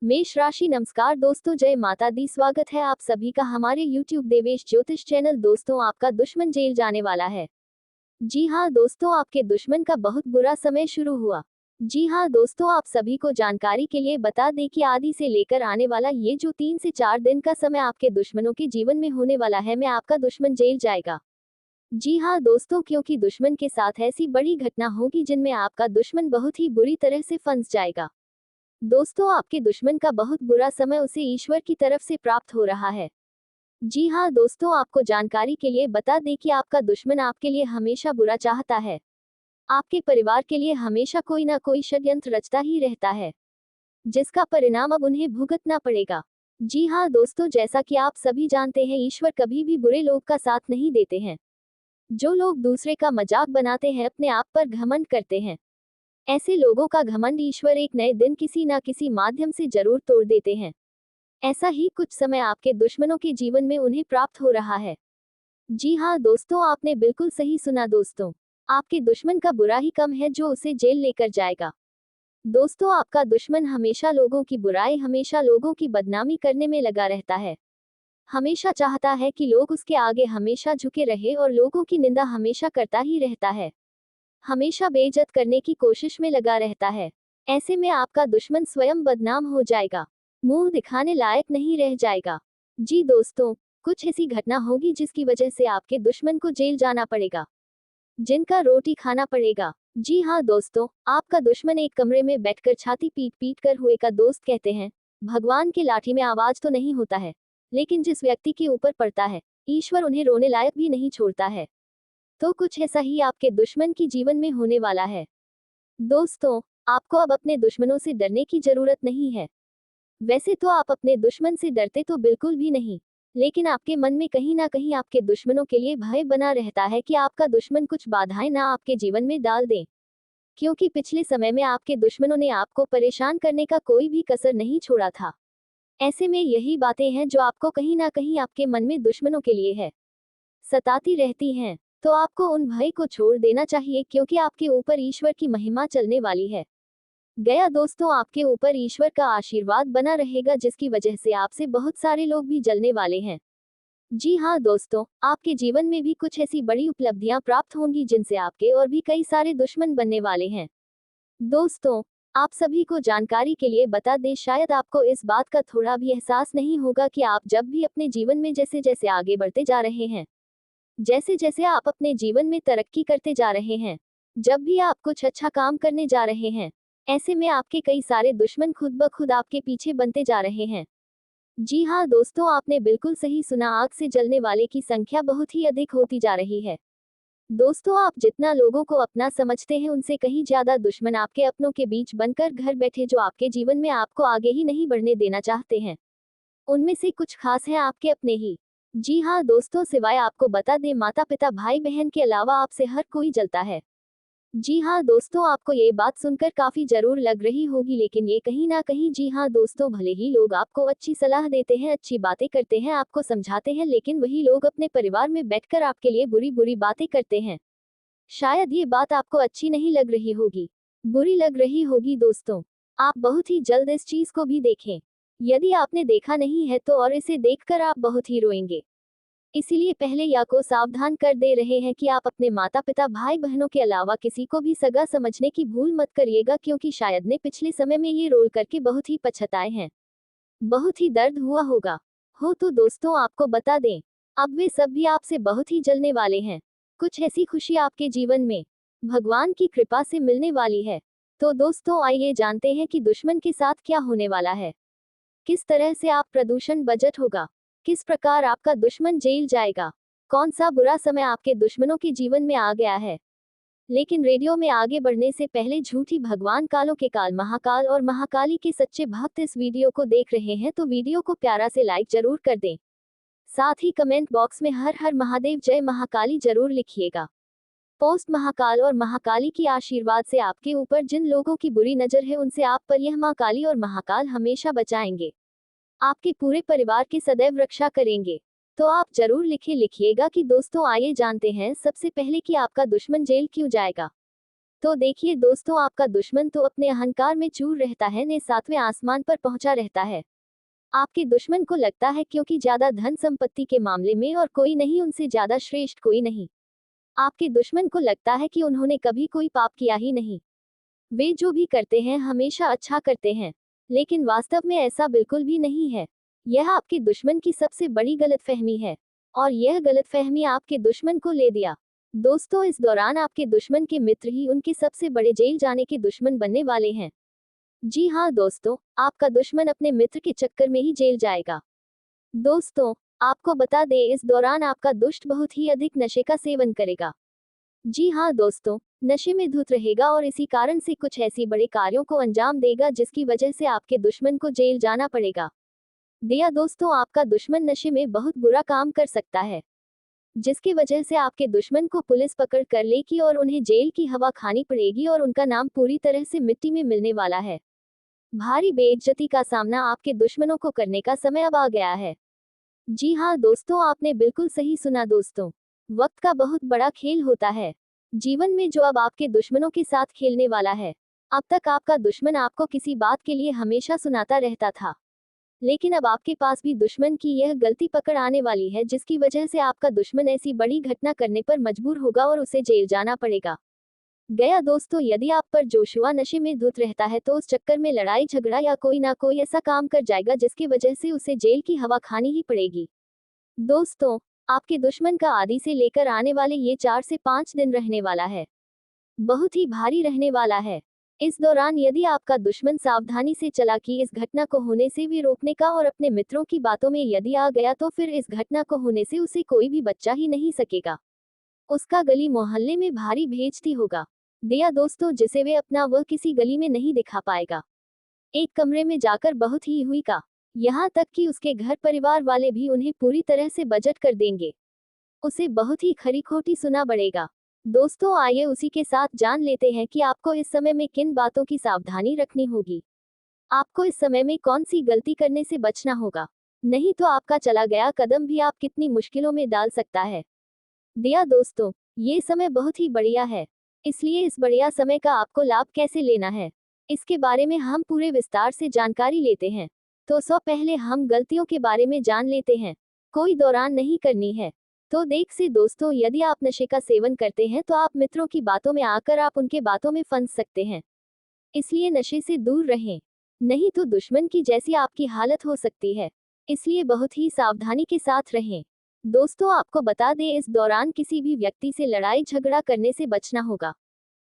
मेष राशि। नमस्कार दोस्तों, जय माता दी। स्वागत है आप सभी का हमारे YouTube देवेश ज्योतिष चैनल। दोस्तों, आपका दुश्मन जेल जाने वाला है। जी हाँ दोस्तों, आपके दुश्मन का बहुत बुरा समय शुरू हुआ। जी हाँ दोस्तों, आप सभी को जानकारी के लिए बता दें कि आदि से लेकर आने वाला ये जो 3 से 4 दिन का समय आपके दुश्मनों के जीवन में होने वाला है, में आपका दुश्मन जेल जाएगा। जी हाँ दोस्तों, क्योंकि दुश्मन के साथ ऐसी बड़ी घटना होगी जिनमें आपका दुश्मन बहुत ही बुरी तरह से फंस जाएगा। दोस्तों, आपके दुश्मन का बहुत बुरा समय उसे ईश्वर की तरफ से प्राप्त हो रहा है। जी हाँ दोस्तों, आपको जानकारी के लिए बता दें कि आपका दुश्मन आपके लिए हमेशा बुरा चाहता है। आपके परिवार के लिए हमेशा कोई ना कोई षड्यंत्र रचता ही रहता है, जिसका परिणाम अब उन्हें भुगतना पड़ेगा। जी हाँ दोस्तों, जैसा कि आप सभी जानते हैं, ईश्वर कभी भी बुरे लोग का साथ नहीं देते हैं। जो लोग दूसरे का मजाक बनाते हैं, अपने आप पर घमंड करते हैं, ऐसे लोगों का घमंड ईश्वर एक नए दिन किसी न किसी माध्यम से जरूर तोड़ देते हैं। ऐसा ही कुछ समय आपके दुश्मनों के जीवन में उन्हें प्राप्त हो रहा है। जी हाँ दोस्तों, आपने बिल्कुल सही सुना। दोस्तों, आपके दुश्मन का बुरा ही कम है जो उसे जेल लेकर जाएगा। दोस्तों, आपका दुश्मन हमेशा लोगों की बुराई, हमेशा लोगों की बदनामी करने में लगा रहता है। हमेशा चाहता है कि लोग उसके आगे हमेशा झुके रहे और लोगों की निंदा हमेशा करता ही रहता है। हमेशा बेइज्जत करने की कोशिश में लगा रहता है। ऐसे में आपका दुश्मन स्वयं बदनाम हो जाएगा, मुंह दिखाने लायक नहीं रह जाएगा। जी दोस्तों, कुछ ऐसी घटना होगी जिसकी वजह से आपके दुश्मन को जेल जाना पड़ेगा, जिनका रोटी खाना पड़ेगा। जी हाँ दोस्तों, आपका दुश्मन एक कमरे में बैठकर छाती पीट पीट कर हुए का दोस्त कहते हैं, भगवान की लाठी में आवाज तो नहीं होता है, लेकिन जिस व्यक्ति के ऊपर पड़ता है, ईश्वर उन्हें रोने लायक भी नहीं छोड़ता है। तो कुछ ऐसा ही आपके दुश्मन की जीवन में होने वाला है। दोस्तों, आपको अब अपने दुश्मनों से डरने की जरूरत नहीं है। वैसे तो आप अपने दुश्मन से डरते तो बिल्कुल भी नहीं, लेकिन आपके मन में कहीं ना कहीं आपके दुश्मनों के लिए भय बना रहता है कि आपका दुश्मन कुछ बाधाएं ना आपके जीवन में डाल दे, क्योंकि पिछले समय में आपके दुश्मनों ने आपको परेशान करने का कोई भी कसर नहीं छोड़ा था। ऐसे में यही बातें हैं जो आपको कहीं ना कहीं आपके मन में दुश्मनों के लिए है, सताती रहती हैं। तो आपको उन भय को छोड़ देना चाहिए, क्योंकि आपके ऊपर ईश्वर की महिमा चलने वाली है। गया दोस्तों, आपके ऊपर ईश्वर का आशीर्वाद बना रहेगा, जिसकी वजह से आपसे बहुत सारे लोग भी जलने वाले हैं। जी हाँ दोस्तों, आपके जीवन में भी कुछ ऐसी बड़ी उपलब्धियां प्राप्त होंगी जिनसे आपके और भी कई सारे दुश्मन बनने वाले हैं। दोस्तों, आप सभी को जानकारी के लिए बता दें, शायद आपको इस बात का थोड़ा भी एहसास नहीं होगा कि आप जब भी अपने जीवन में जैसे जैसे आगे बढ़ते जा रहे हैं, जैसे जैसे आप अपने जीवन में तरक्की करते जा रहे हैं, जब भी आप कुछ अच्छा काम करने जा रहे हैं, ऐसे में आपके कई सारे दुश्मन खुद ब खुद आपके पीछे बनते जा रहे हैं। जी हाँ दोस्तों, आपने बिल्कुल सही सुना, आग से जलने वाले की संख्या बहुत ही अधिक होती जा रही है। दोस्तों, आप जितना लोगों को अपना समझते हैं, उनसे कहीं ज्यादा दुश्मन आपके अपनों के बीच बनकर घर बैठे, जो आपके जीवन में आपको आगे ही नहीं बढ़ने देना चाहते हैं। उनमें से कुछ खास हैं आपके अपने ही। जी हाँ दोस्तों, सिवाय आपको बता दें, माता पिता भाई बहन के अलावा आपसे हर कोई जलता है। जी हाँ दोस्तों, आपको ये बात सुनकर काफी जरूर लग रही होगी, लेकिन ये कहीं ना कहीं, जी हाँ दोस्तों, भले ही लोग आपको अच्छी सलाह देते हैं, अच्छी बातें करते हैं, आपको समझाते हैं, लेकिन वही लोग अपने परिवार में बैठकर आपके लिए बुरी बुरी बातें करते हैं। शायद ये बात आपको अच्छी नहीं लग रही होगी, बुरी लग रही होगी। दोस्तों, आप बहुत ही जल्द इस चीज को भी देखें। यदि आपने देखा नहीं है तो और इसे देखकर आप बहुत ही रोएंगे। इसीलिए पहले या को सावधान कर दे रहे हैं कि आप अपने माता पिता भाई बहनों के अलावा किसी को भी सगा समझने की भूल मत करिएगा, क्योंकि शायद ने पिछले समय में ये रोल करके बहुत ही पछताए हैं, बहुत ही दर्द हुआ होगा। हो तो दोस्तों, आपको बता दें, अब वे सब भी आपसे बहुत ही जलने वाले हैं। कुछ ऐसी खुशी आपके जीवन में भगवान की कृपा से मिलने वाली है। तो दोस्तों, आइए जानते हैं कि दुश्मन के साथ क्या होने वाला है, किस तरह से आप प्रदूषण बजट होगा, किस प्रकार आपका दुश्मन जेल जाएगा, कौन सा बुरा समय आपके दुश्मनों के जीवन में आ गया है। लेकिन रेडियो में आगे बढ़ने से पहले, झूठी भगवान कालों के काल महाकाल और महाकाली के सच्चे भक्त इस वीडियो को देख रहे हैं तो वीडियो को प्यारा से लाइक जरूर कर दें। साथ ही कमेंट बॉक्स में हर हर महादेव जय महाकाली जरूर लिखिएगा। पोस्ट महाकाल और महाकाली की आशीर्वाद से आपके ऊपर जिन लोगों की बुरी नजर है, उनसे आप पर यह मां काली और महाकाल हमेशा बचाएंगे, आपके पूरे परिवार की सदैव रक्षा करेंगे। तो आप जरूर लिखिएगा कि दोस्तों, आइए जानते हैं सबसे पहले कि आपका दुश्मन जेल क्यों जाएगा। तो देखिए दोस्तों, आपका दुश्मन तो अपने अहंकार में चूर रहता है ने सातवें आसमान पर पहुंचा रहता है। आपके दुश्मन को लगता है क्योंकि ज्यादा धन संपत्ति के मामले में और कोई नहीं, उनसे ज्यादा श्रेष्ठ कोई नहीं। आपके दुश्मन को लगता है कि उन्होंने कभी कोई पाप किया ही नहीं। वे जो भी करते हैं हमेशा अच्छा करते हैं। लेकिन वास्तव में ऐसा बिल्कुल भी नहीं है। यह आपके दुश्मन की सबसे बड़ी गलतफहमी है। और यह गलतफहमी आपके दुश्मन को ले दिया। दोस्तों, इस दौरान आपके दुश्मन के मित्र ही उनके सबसे बड़े जेल जाने के दुश्मन बनने वाले हैं। जी हाँ दोस्तों, आपका दुश्मन अपने मित्र के चक्कर में ही जेल जाएगा। दोस्तों, आपको बता दें, इस दौरान आपका दुष्ट बहुत ही अधिक नशे का सेवन करेगा। जी हाँ दोस्तों, नशे में धुत रहेगा और इसी कारण से कुछ ऐसी बड़े कार्यों को अंजाम देगा जिसकी वजह से आपके दुश्मन को जेल जाना पड़ेगा। दिया दोस्तों, आपका दुश्मन नशे में बहुत बुरा काम कर सकता है, जिसकी वजह से आपके दुश्मन को पुलिस पकड़ कर लेगी और उन्हें जेल की हवा खानी पड़ेगी और उनका नाम पूरी तरह से मिट्टी में मिलने वाला है। भारी बेइज्जती का सामना आपके दुश्मनों को करने का समय अब आ गया है। जी हाँ दोस्तों, आपने बिल्कुल सही सुना दोस्तों। वक्त का बहुत बड़ा खेल होता है जीवन में, जो अब आपके दुश्मनों के साथ खेलने वाला है। अब तक आपका दुश्मन आपको किसी बात के लिए हमेशा सुनाता रहता था, लेकिन अब आपके पास भी दुश्मन की यह गलती पकड़ आने वाली है जिसकी वजह से आपका दुश्मन ऐसी बड़ी घटना करने पर मजबूर होगा और उसे जेल जाना पड़ेगा। गया दोस्तों, यदि आप पर जोशुआ नशे में धुत रहता है तो उस चक्कर में लड़ाई झगड़ा या कोई ना कोई ऐसा काम कर जाएगा जिसकी वजह से उसे जेल की हवा खानी ही पड़ेगी। दोस्तों, आपके दुश्मन का आदि से लेकर आने वाले ये 4 से 5 दिन रहने वाला है। बहुत ही भारी रहने वाला है। इस दौरान यदि आपका दुश्मन सावधानी से चला कि इस घटना को होने से भी रोकने का और अपने मित्रों की बातों में यदि आ गया तो फिर इस घटना को होने से उसे कोई भी बच्चा ही नहीं सकेगा। उसका गली मोहल्ले में भारी भेजती होगा। दिया दोस्तों, जिसे वे अपना वह किसी गली में नहीं दिखा पाएगा। एक कमरे में जाकर बहुत ही हुई का, यहाँ तक कि उसके घर परिवार वाले भी उन्हें पूरी तरह से बजट कर देंगे। उसे बहुत ही खरी खोटी सुना पड़ेगा। दोस्तों, आइए उसी के साथ जान लेते हैं कि आपको इस समय में किन बातों की सावधानी रखनी होगी। आपको इस समय में कौन सी गलती करने से बचना होगा, नहीं तो आपका चला गया कदम भी आप कितनी मुश्किलों में डाल सकता है। दिया दोस्तों, ये समय बहुत ही बढ़िया है, इसलिए इस बढ़िया समय का आपको लाभ कैसे लेना है, इसके बारे में हम पूरे विस्तार से जानकारी लेते हैं। तो पहले हम गलतियों के बारे में जान लेते हैं। कोई दौरान नहीं करनी है। तो देख से दोस्तों, यदि आप नशे का सेवन करते हैं तो आप मित्रों की बातों में आकर आप उनके बातों में फंस सकते हैं। इसलिए नशे से दूर रहें, नहीं तो दुश्मन की जैसी आपकी हालत हो सकती है। इसलिए बहुत ही सावधानी के साथ रहें। दोस्तों, आपको बता दें, इस दौरान किसी भी व्यक्ति से लड़ाई झगड़ा करने से बचना होगा।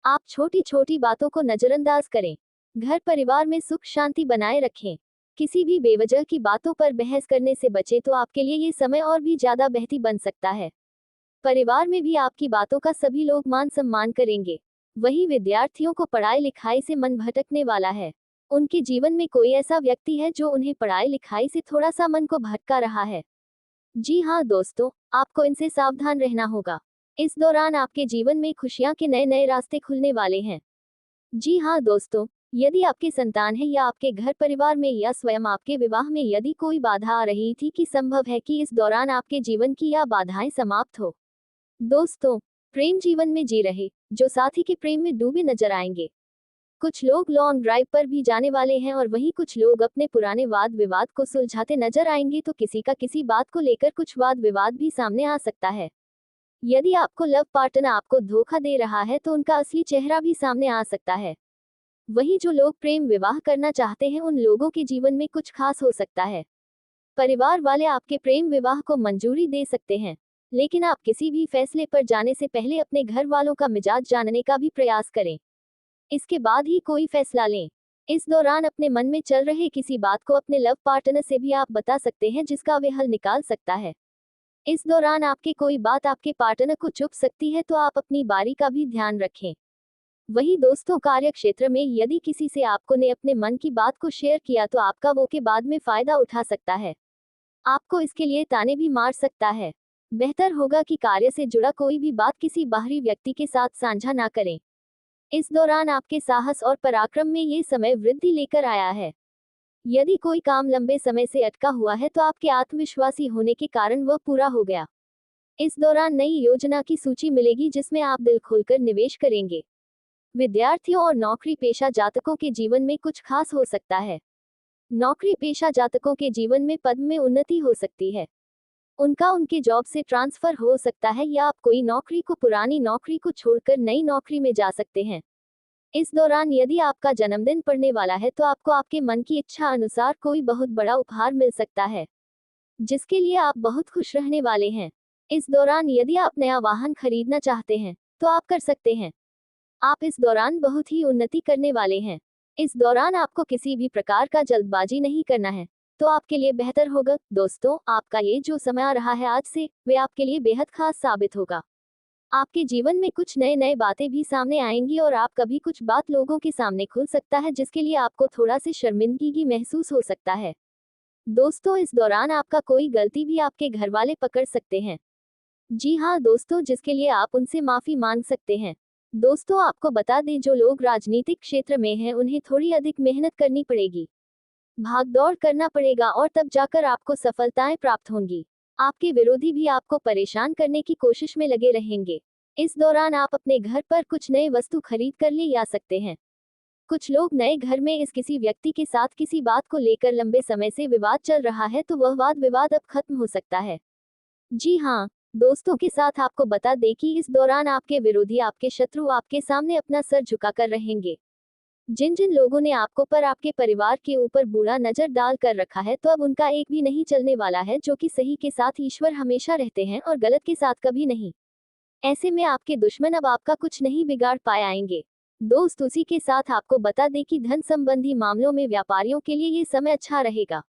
आप छोटी छोटी बातों को नजरअंदाज करें। घर परिवार में सुख शांति बनाए रखें। किसी भी बेवजह की बातों पर बहस करने से बचे तो आपके लिए ये समय और भी ज्यादा बेहतर बन सकता है। परिवार में भी आपकी बातों का सभी लोग मान सम्मान करेंगे। वही विद्यार्थियों को पढ़ाई लिखाई से मन भटकने वाला है। उनके जीवन में कोई ऐसा व्यक्ति है जो उन्हें पढ़ाई लिखाई से थोड़ा सा मन को भटका रहा है। जी हाँ दोस्तों, आपको इनसे सावधान रहना होगा। इस दौरान आपके जीवन में खुशियां के नए नए रास्ते खुलने वाले हैं। जी हाँ दोस्तों, यदि आपके संतान है या आपके घर परिवार में या स्वयं आपके विवाह में यदि कोई बाधा आ रही थी कि संभव है कि इस दौरान आपके जीवन की यह बाधाएं समाप्त हो। दोस्तों, प्रेम जीवन में जी रहे जो साथी के प्रेम में डूबे नजर आएंगे। कुछ लोग लॉन्ग ड्राइव पर भी जाने वाले हैं और वहीं कुछ लोग अपने पुराने वाद विवाद को सुलझाते नजर आएंगे। तो किसी का किसी बात को लेकर कुछ वाद विवाद भी सामने आ सकता है। यदि आपको लव पार्टनर आपको धोखा दे रहा है तो उनका असली चेहरा भी सामने आ सकता है। वहीं जो लोग प्रेम विवाह करना चाहते हैं उन लोगों के जीवन में कुछ खास हो सकता है। परिवार वाले आपके प्रेम विवाह को मंजूरी दे सकते हैं, लेकिन आप किसी भी फैसले पर जाने से पहले अपने घर वालों का मिजाज जानने का भी प्रयास करें। इसके बाद ही कोई फैसला लें। इस दौरान अपने मन में चल रहे किसी बात को अपने लव पार्टनर से भी आप बता सकते हैं जिसका वे हल निकाल सकता है। इस दौरान आपकी कोई बात आपके पार्टनर को चुभ सकती है, तो आप अपनी बारी का भी ध्यान रखें। वही दोस्तों, कार्य क्षेत्र में यदि किसी से आपको ने अपने मन की बात को शेयर किया तो आपका वो के बाद में फायदा उठा सकता है। आपको इसके लिए ताने भी मार सकता है। बेहतर होगा कि कार्य से जुड़ा कोई भी बात किसी बाहरी व्यक्ति के साथ साझा ना करें। इस दौरान आपके साहस और पराक्रम में ये समय वृद्धि लेकर आया है। यदि कोई काम लंबे समय से अटका हुआ है तो आपके आत्मविश्वासी होने के कारण वह पूरा हो गया। इस दौरान नई योजना की सूची मिलेगी जिसमें आप दिल खोलकर निवेश करेंगे। विद्यार्थियों और नौकरी पेशा जातकों के जीवन में कुछ खास हो सकता है। नौकरी पेशा जातकों के जीवन में पद में उन्नति हो सकती है। उनका उनके जॉब से ट्रांसफर हो सकता है या आप कोई नौकरी को पुरानी नौकरी को छोड़कर नई नौकरी में जा सकते हैं। इस दौरान यदि आपका जन्मदिन पड़ने वाला है तो आपको आपके मन की इच्छा अनुसार कोई बहुत बड़ा उपहार मिल सकता है, जिसके लिए आप बहुत खुश रहने वाले हैं। इस दौरान यदि आप नया वाहन खरीदना चाहते हैं तो आप कर सकते हैं। आप इस दौरान बहुत ही उन्नति करने वाले हैं। इस दौरान आपको किसी भी प्रकार का जल्दबाजी नहीं करना है, तो आपके लिए बेहतर होगा। दोस्तों, आपका ये जो समय आ रहा है आज से, वे आपके लिए बेहद खास साबित होगा। आपके जीवन में कुछ नए नए बातें भी सामने आएंगी और आप कभी कुछ बात लोगों के सामने खुल सकता है, जिसके लिए आपको थोड़ा सी शर्मिंदगी महसूस हो सकता है। दोस्तों, इस दौरान आपका कोई गलती भी आपके घर वाले पकड़ सकते हैं। जी हाँ दोस्तों, जिसके लिए आप उनसे माफी मांग सकते हैं। दोस्तों, आपको बता दें, जो लोग राजनीतिक क्षेत्र में हैं उन्हें थोड़ी अधिक मेहनत करनी पड़ेगी, भागदौड़ करना पड़ेगा और तब जाकर आपको सफलताएं प्राप्त होंगी। आपके विरोधी भी आपको परेशान करने की कोशिश में लगे रहेंगे। इस दौरान आप अपने घर पर कुछ नए वस्तु खरीद कर ले आ सकते हैं। कुछ लोग नए घर में इस किसी व्यक्ति के साथ किसी बात को लेकर लंबे समय से विवाद चल रहा है, तो वह वाद विवाद अब खत्म हो सकता है। जी हाँ दोस्तों, के साथ आपको बता दें कि इस दौरान आपके विरोधी, आपके शत्रु आपके सामने अपना सर झुकाकर रहेंगे। जिन जिन लोगों ने आपको पर आपके परिवार के ऊपर बुरा नजर डाल कर रखा है, तो अब उनका एक भी नहीं चलने वाला है, जो कि सही के साथ ईश्वर हमेशा रहते हैं और गलत के साथ कभी नहीं। ऐसे में आपके दुश्मन अब आपका कुछ नहीं बिगाड़ पाएंगे। दोस्त, उसी के साथ आपको बता दें कि धन संबंधी मामलों में व्यापारियों के लिए ये समय अच्छा रहेगा।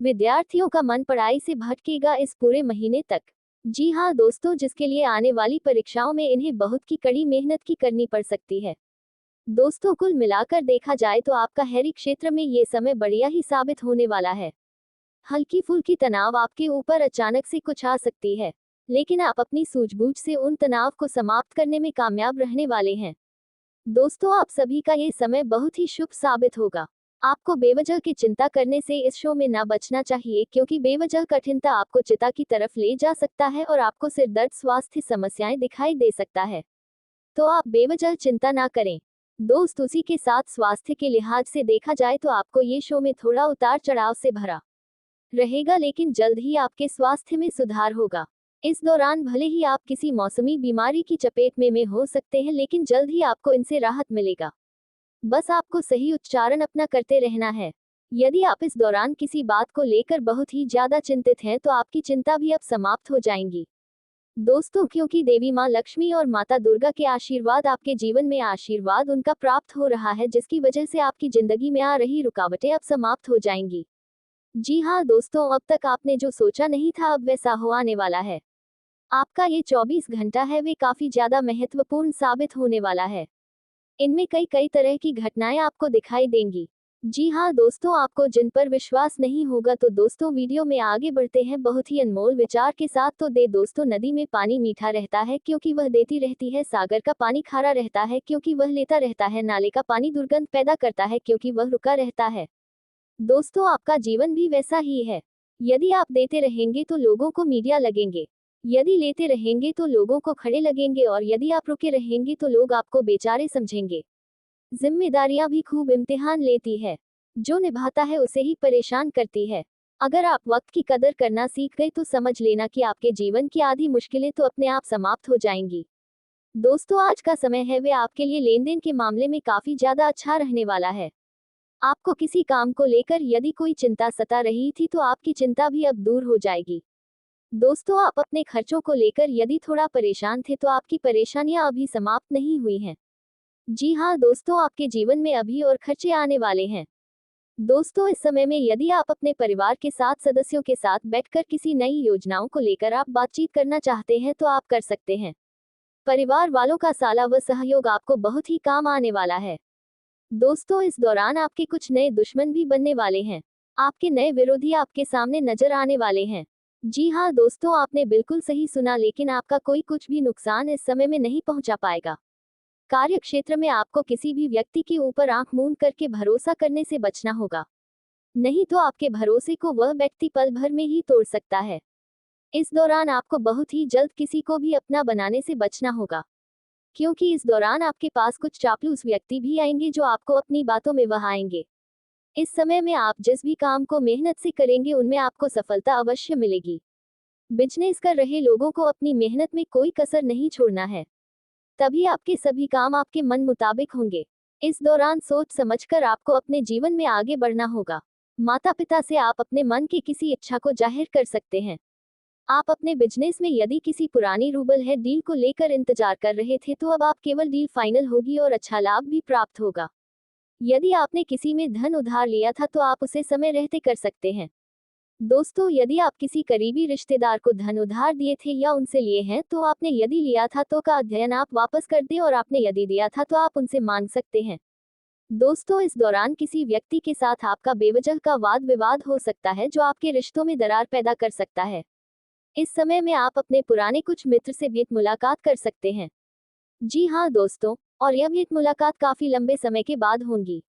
विद्यार्थियों का मन पढ़ाई से भटकेगा इस पूरे महीने तक। जी हाँ दोस्तों, जिसके लिए आने वाली परीक्षाओं में इन्हें बहुत की कड़ी मेहनत की करनी पड़ सकती है। दोस्तों, कुल मिलाकर देखा जाए तो आपका हर क्षेत्र में ये समय बढ़िया ही साबित होने वाला है। हल्की फुल्की तनाव आपके ऊपर अचानक से कुछ आ सकती है, लेकिन आप अपनी सूझबूझ से उन तनाव को समाप्त करने में कामयाब रहने वाले हैं। दोस्तों, आप सभी का ये समय बहुत ही शुभ साबित होगा। आपको बेवजह की चिंता करने से इस शो में ना बचना चाहिए, क्योंकि बेवजह कठिनता आपको चिता की तरफ ले जा सकता है और आपको सिर दर्द, स्वास्थ्य समस्याएं दिखाई दे सकता है। तो आप बेवजह चिंता ना करें। दोस्त, उसी के साथ स्वास्थ्य के लिहाज से देखा जाए तो आपको ये शो में थोड़ा उतार चढ़ाव से भरा रहेगा, लेकिन जल्द ही आपके स्वास्थ्य में सुधार होगा। इस दौरान भले ही आप किसी मौसमी बीमारी की चपेट में हो सकते हैं, लेकिन जल्द ही आपको इनसे राहत मिलेगा। बस आपको सही उच्चारण अपना करते रहना है। यदि आप इस दौरान किसी बात को लेकर बहुत ही ज्यादा चिंतित हैं, तो आपकी चिंता भी अब समाप्त हो जाएंगी। दोस्तों, क्योंकि देवी माँ लक्ष्मी और माता दुर्गा के आशीर्वाद आपके जीवन में आशीर्वाद उनका प्राप्त हो रहा है, जिसकी वजह से आपकी जिंदगी में आ रही रुकावटें अब समाप्त हो जाएंगी। जी हाँ दोस्तों, अब तक आपने जो सोचा नहीं था अब वैसा हो आने वाला है। आपका ये 24 घंटा है, वे काफी ज्यादा महत्वपूर्ण साबित होने वाला है। इनमें कई कई तरह की घटनाएं आपको दिखाई देंगी। जी हाँ दोस्तों, आपको जिन पर विश्वास नहीं होगा, तो दोस्तों वीडियो में आगे बढ़ते हैं बहुत ही अनमोल विचार के साथ। तो दोस्तों, नदी में पानी मीठा रहता है क्योंकि वह देती रहती है, सागर का पानी खारा रहता है क्योंकि वह लेता रहता है, नाले का पानी दुर्गंध पैदा करता है क्योंकि वह रुका रहता है। दोस्तों, आपका जीवन भी वैसा ही है। यदि आप देते रहेंगे तो लोगों को मीडिया लगेंगे, यदि लेते रहेंगे तो लोगों को खड़े लगेंगे, और यदि आप रुके रहेंगे तो लोग आपको बेचारे समझेंगे। जिम्मेदारियां भी खूब इम्तिहान लेती है, जो निभाता है उसे ही परेशान करती है। अगर आप वक्त की कदर करना सीख गए तो समझ लेना कि आपके जीवन की आधी मुश्किलें तो अपने आप समाप्त हो जाएंगी। दोस्तों, आज का समय है वे आपके लिए लेन देन के मामले में काफी ज्यादा अच्छा रहने वाला है। आपको किसी काम को लेकर यदि कोई चिंता सता रही थी तो आपकी चिंता भी अब दूर हो जाएगी। दोस्तों, आप अपने खर्चों को लेकर यदि थोड़ा परेशान थे तो आपकी परेशानियां अभी समाप्त नहीं हुई हैं। जी हाँ दोस्तों, आपके जीवन में अभी और खर्चे आने वाले हैं। दोस्तों, इस समय में यदि आप अपने परिवार के साथ सदस्यों के साथ बैठकर किसी नई योजनाओं को लेकर आप बातचीत करना चाहते हैं तो आप कर सकते हैं। परिवार वालों का साला व सहयोग आपको बहुत ही काम आने वाला है। दोस्तों, इस दौरान आपके कुछ नए दुश्मन भी बनने वाले हैं। आपके नए विरोधी आपके सामने नजर आने वाले हैं। जी हाँ दोस्तों, आपने बिल्कुल सही सुना, लेकिन आपका कोई कुछ भी नुकसान इस समय में नहीं पहुंचा पाएगा। कार्य क्षेत्र में आपको किसी भी व्यक्ति के ऊपर आंख मूंद करके भरोसा करने से बचना होगा, नहीं तो आपके भरोसे को वह व्यक्ति पल भर में ही तोड़ सकता है। इस दौरान आपको बहुत ही जल्द किसी को भी अपना बनाने से बचना होगा, क्योंकि इस दौरान आपके पास कुछ चापलूस व्यक्ति भी आएंगे जो आपको अपनी बातों में बहाएंगे। इस समय में आप जिस भी काम को मेहनत से करेंगे उनमें आपको सफलता अवश्य मिलेगी। बिजनेस कर रहे लोगों को अपनी मेहनत में कोई कसर नहीं छोड़ना है, तभी आपके सभी काम आपके मन मुताबिक होंगे। इस दौरान सोच समझकर आपको अपने जीवन में आगे बढ़ना होगा। माता पिता से आप अपने मन की किसी इच्छा को जाहिर कर सकते हैं। आप अपने बिजनेस में यदि किसी पुरानी रूबल है डील को लेकर इंतजार कर रहे थे तो अब आप केवल डील फाइनल होगी और अच्छा लाभ भी प्राप्त होगा। यदि आपने किसी में धन उधार लिया था तो आप उसे समय रहते कर सकते हैं। दोस्तों, यदि आप किसी करीबी रिश्तेदार को धन उधार दिए थे या उनसे लिए हैं तो आपने यदि लिया था तो का अध्ययन आप वापस कर दें और आपने यदि दिया था तो आप उनसे मांग सकते हैं। दोस्तों, इस दौरान किसी व्यक्ति के साथ आपका बेवजह का वाद विवाद हो सकता है जो आपके रिश्तों में दरार पैदा कर सकता है। इस समय में आप अपने पुराने कुछ मित्र से भेंट मुलाकात कर सकते हैं। जी हाँ दोस्तों, और यह भेंट मुलाकात काफी लंबे समय के बाद होंगी,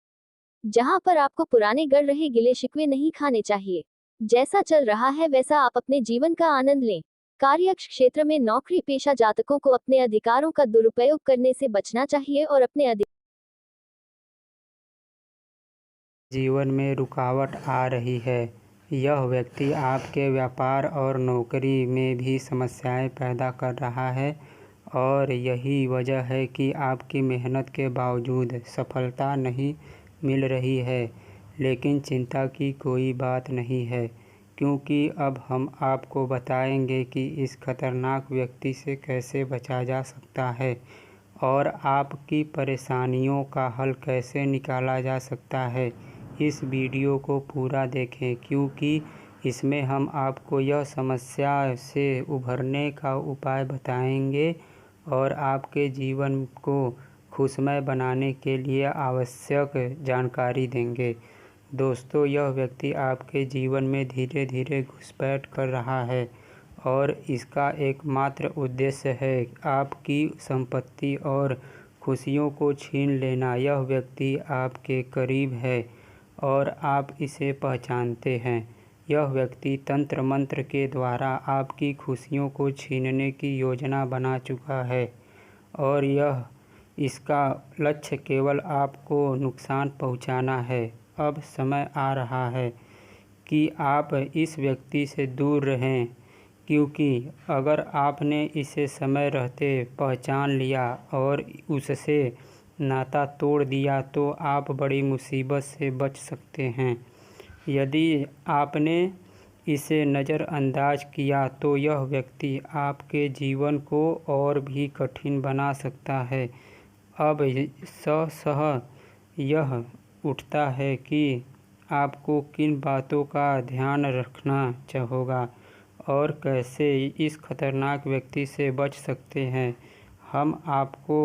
जहां पर आपको पुराने गढ़ रहे गिले शिकवे नहीं खाने चाहिए। जैसा चल रहा है वैसा आप अपने जीवन का आनंद लें। कार्य क्षेत्र में नौकरी पेशा जातकों को अपने अधिकारों का दुरुपयोग करने से बचना चाहिए और अपने जीवन में रुकावट आ रही है। यह व्यक्ति आपके व्यापार और नौकरी में भी समस्याएं पैदा कर रहा है और यही वजह है कि आपकी मेहनत के बावजूद सफलता नहीं मिल रही है। लेकिन चिंता की कोई बात नहीं है, क्योंकि अब हम आपको बताएंगे कि इस खतरनाक व्यक्ति से कैसे बचा जा सकता है और आपकी परेशानियों का हल कैसे निकाला जा सकता है। इस वीडियो को पूरा देखें, क्योंकि इसमें हम आपको यह समस्या से उभरने का उपाय बताएंगे और आपके जीवन को खुशमय बनाने के लिए आवश्यक जानकारी देंगे। दोस्तों, यह व्यक्ति आपके जीवन में धीरे धीरे घुसपैठ कर रहा है और इसका एकमात्र उद्देश्य है आपकी संपत्ति और खुशियों को छीन लेना। यह व्यक्ति आपके करीब है और आप इसे पहचानते हैं। यह व्यक्ति तंत्र मंत्र के द्वारा आपकी खुशियों को छीनने की योजना बना चुका है और इसका लक्ष्य केवल आपको नुकसान पहुंचाना है। अब समय आ रहा है कि आप इस व्यक्ति से दूर रहें, क्योंकि अगर आपने इसे समय रहते पहचान लिया और उससे नाता तोड़ दिया तो आप बड़ी मुसीबत से बच सकते हैं। यदि आपने इसे नज़रअंदाज किया तो यह व्यक्ति आपके जीवन को और भी कठिन बना सकता है। अब सह यह उठता है कि आपको किन बातों का ध्यान रखना होगा और कैसे इस खतरनाक व्यक्ति से बच सकते हैं। हम आपको